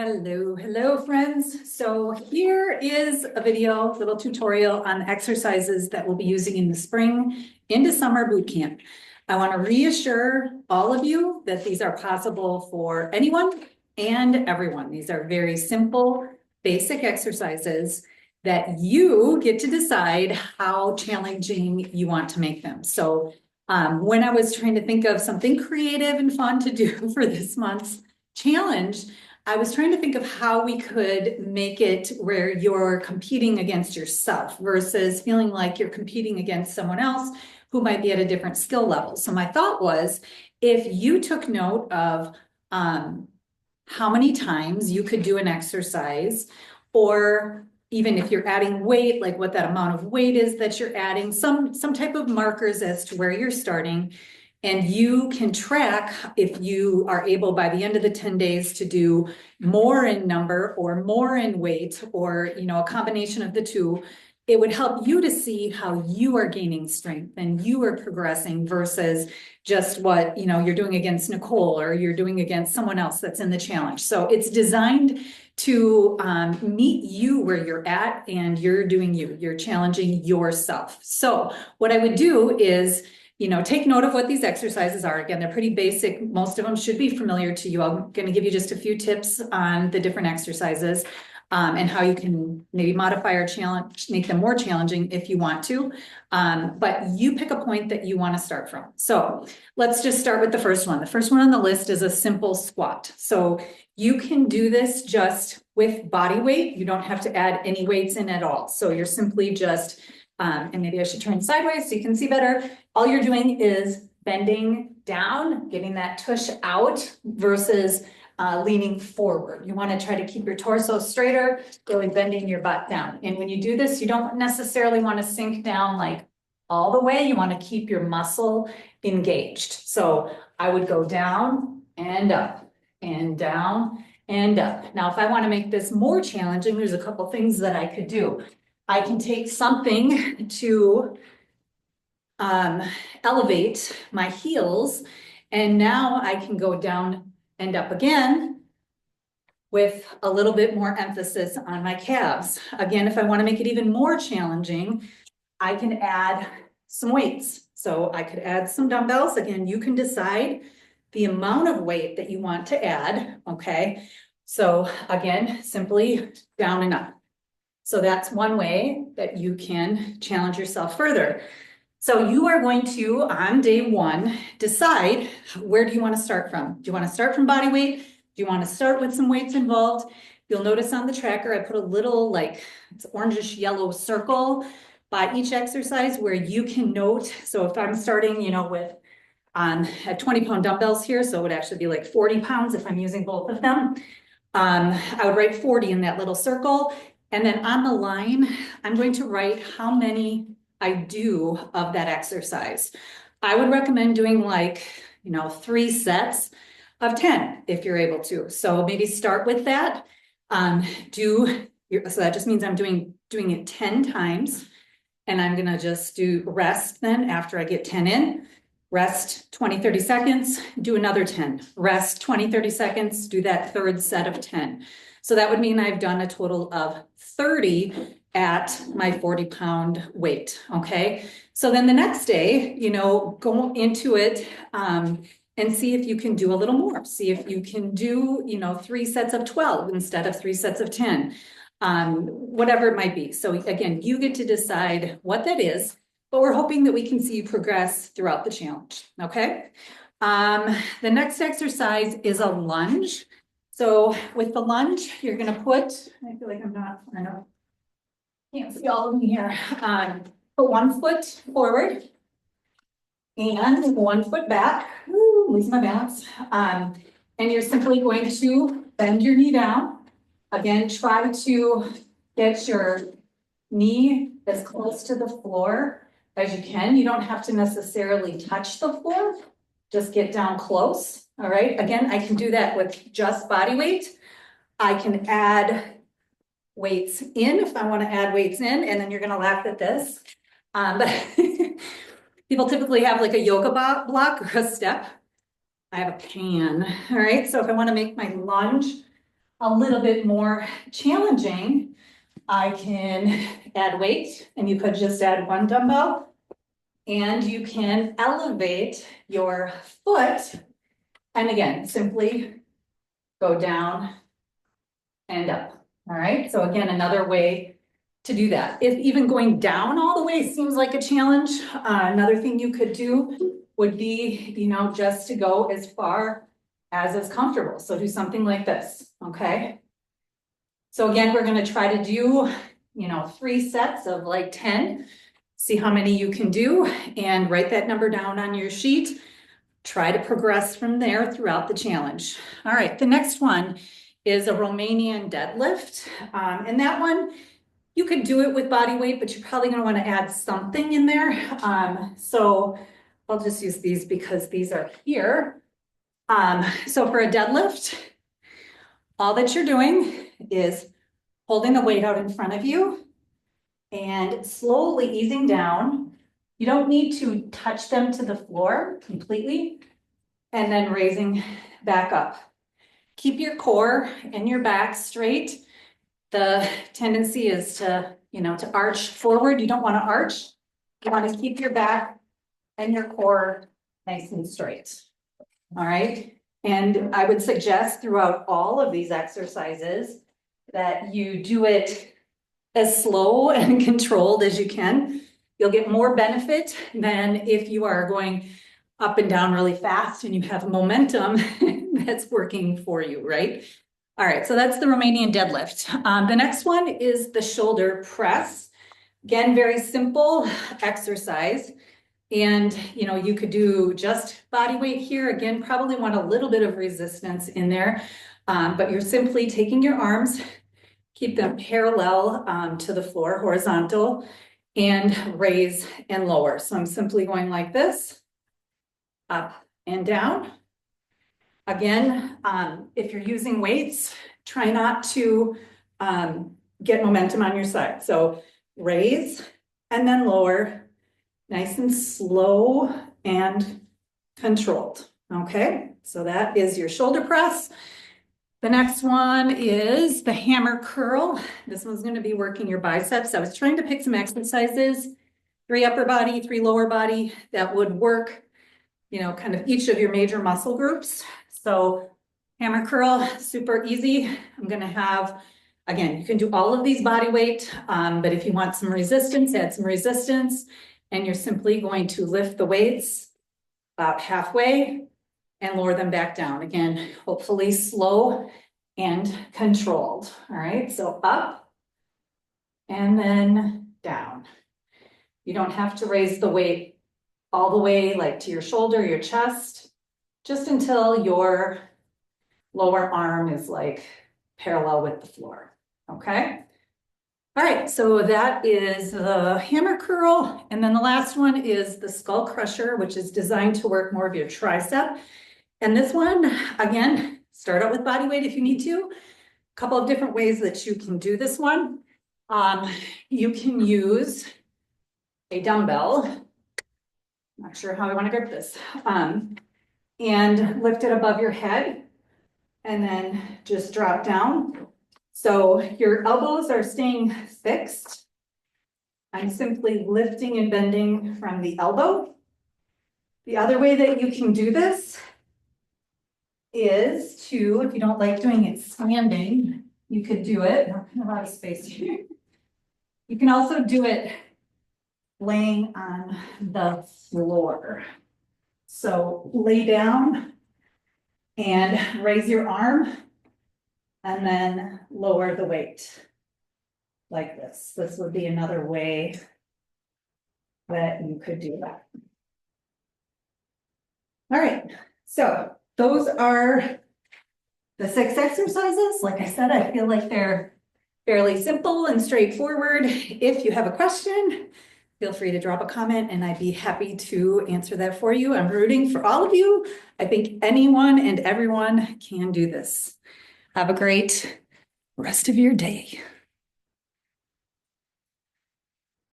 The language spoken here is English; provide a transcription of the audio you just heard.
Hello, friends. So here is a video, little tutorial on exercises that we'll be using in the spring into summer boot camp. I want to reassure all of you that these are possible for anyone and everyone. These are very simple, basic exercises that you get to decide how challenging you want to make them. So when I was trying to think of something creative and fun to do for this month's challenge, I was trying to think of how we could make it where you're competing against yourself versus feeling like you're competing against someone else who might be at a different skill level. So my thought was, if you took note of how many times you could do an exercise, or even if you're adding weight, like what that amount of weight is that you're adding, some type of markers as to where you're starting. And you can track if you are able by the end of the 10 days to do more in number or more in weight, or a combination of the two. It would help you to see how you are gaining strength and you are progressing versus just what you're doing against Nicole or you're doing against someone else that's in the challenge. So it's designed to meet you where you're at, and you're doing you're challenging yourself. So what I would do is take note of what these exercises are. Again, they're pretty basic. Most of them should be familiar to you. I'm going to give you just a few tips on the different exercises and how you can maybe modify or make them more challenging if you want to. But you pick a point that you want to start from. So let's just start with the first one. The first one on the list is a simple squat. So you can do this just with body weight. You don't have to add any weights in at all. So you're simply just and maybe I should turn sideways so you can see better. All you're doing is bending down, getting that tush out versus leaning forward. You want to try to keep your torso straighter, really bending your butt down. And when you do this, you don't necessarily want to sink down like all the way. You want to keep your muscle engaged. So I would go down and up and down and up. Now, if I want to make this more challenging, there's a couple things that I could do. I can take something to elevate my heels, and now I can go down and up again with a little bit more emphasis on my calves. Again, if I want to make it even more challenging, I can add some weights. So I could add some dumbbells. Again, you can decide the amount of weight that you want to add, okay? So again, simply down and up. So that's one way that you can challenge yourself further. So you are going to, on day one, decide where do you want to start from? Do you want to start from body weight? Do you want to start with some weights involved? You'll notice on the tracker, I put a little it's orangish yellow circle by each exercise where you can note. So if I'm starting, with at 20-pound dumbbells here, so it would actually be like 40 pounds if I'm using both of them. I would write 40 in that little circle. And then on the line, I'm going to write how many I do of that exercise. I would recommend doing 3 sets of 10 if you're able to. So maybe start with that. So that just means I'm doing it 10 times. And I'm gonna just do rest then after I get 10 in. Rest 20, 30 seconds, do another 10. Rest 20, 30 seconds, do that third set of 10. So that would mean I've done a total of 30 at my 40-pound weight, okay? So then the next day, go into it and see if you can do a little more. See if you can do, 3 sets of 12 instead of 3 sets of 10, whatever it might be. So again, you get to decide what that is, but we're hoping that we can see you progress throughout the challenge, okay? The next exercise is a lunge. So with the lunge, you're gonna put, I feel like I know, can't see all of them here. Put 1 foot forward and 1 foot back. Ooh, lose my balance. And you're simply going to bend your knee down. Again, try to get your knee as close to the floor as you can. You don't have to necessarily touch the floor, just get down close. All right, again, I can do that with just body weight. I can add weights in if I want to add weights in, and then you're going to laugh at this. But people typically have like a yoga block or a step. I have a pan. All right, so if I want to make my lunge a little bit more challenging, I can add weight, and you could just add one dumbbell. And you can elevate your foot. And again, simply go down and up. All right, so again, another way to do that. If even going down all the way seems like a challenge, another thing you could do would be, just to go as far as is comfortable. So do something like this, okay? So again, we're gonna try to do, 3 sets of like 10. See how many you can do and write that number down on your sheet. Try to progress from there throughout the challenge. All right, the next one is a Romanian deadlift. And that one, you could do it with body weight, but you're probably gonna wanna add something in there. So I'll just use these because these are here. So for a deadlift, all that you're doing is holding the weight out in front of you and slowly easing down. You don't need to touch them to the floor completely, and then raising back up. Keep your core and your back straight. The tendency is to, to arch forward. You don't want to arch. You want to keep your back and your core nice and straight. All right. And I would suggest throughout all of these exercises that you do it as slow and controlled as you can. You'll get more benefit than if you are going up and down really fast and you have momentum that's working for you, right? All right, so that's the Romanian deadlift. The next one is the shoulder press. Again, very simple exercise. And, you could do just body weight here. Again, probably want a little bit of resistance in there, but you're simply taking your arms, keep them parallel to the floor, horizontal, and raise and lower. So I'm simply going like this, up and down. Again, if you're using weights, try not to get momentum on your side. So raise and then lower, nice and slow and controlled. Okay, so that is your shoulder press. The next one is the hammer curl. This one's going to be working your biceps. I was trying to pick some exercises, 3 upper body, 3 lower body, that would work, kind of each of your major muscle groups. So hammer curl, super easy. I'm going to have, again, you can do all of these body weight, but if you want some resistance, add some resistance, and you're simply going to lift the weights about halfway and lower them back down. Again, hopefully slow and controlled. All right, so up and then down. You don't have to raise the weight all the way like to your shoulder, your chest, just until your lower arm is like parallel with the floor, okay? All right, so that is the hammer curl. And then the last one is the skull crusher, which is designed to work more of your tricep. And this one, again, start out with body weight if you need to. A couple of different ways that you can do this one. You can use a dumbbell. Not sure how I want to grip this. And lift it above your head and then just drop down. So your elbows are staying fixed. I'm simply lifting and bending from the elbow. The other way that you can do this is to, if you don't like doing it standing, you could do it, a lot of space here. You can also do it laying on the floor. So lay down and raise your arm and then lower the weight like this. This would be another way that you could do that. All right, so those are the 6 exercises. Like I said, I feel like they're fairly simple and straightforward. If you have a question, feel free to drop a comment and I'd be happy to answer that for you. I'm rooting for all of you. I think anyone and everyone can do this. Have a great rest of your day.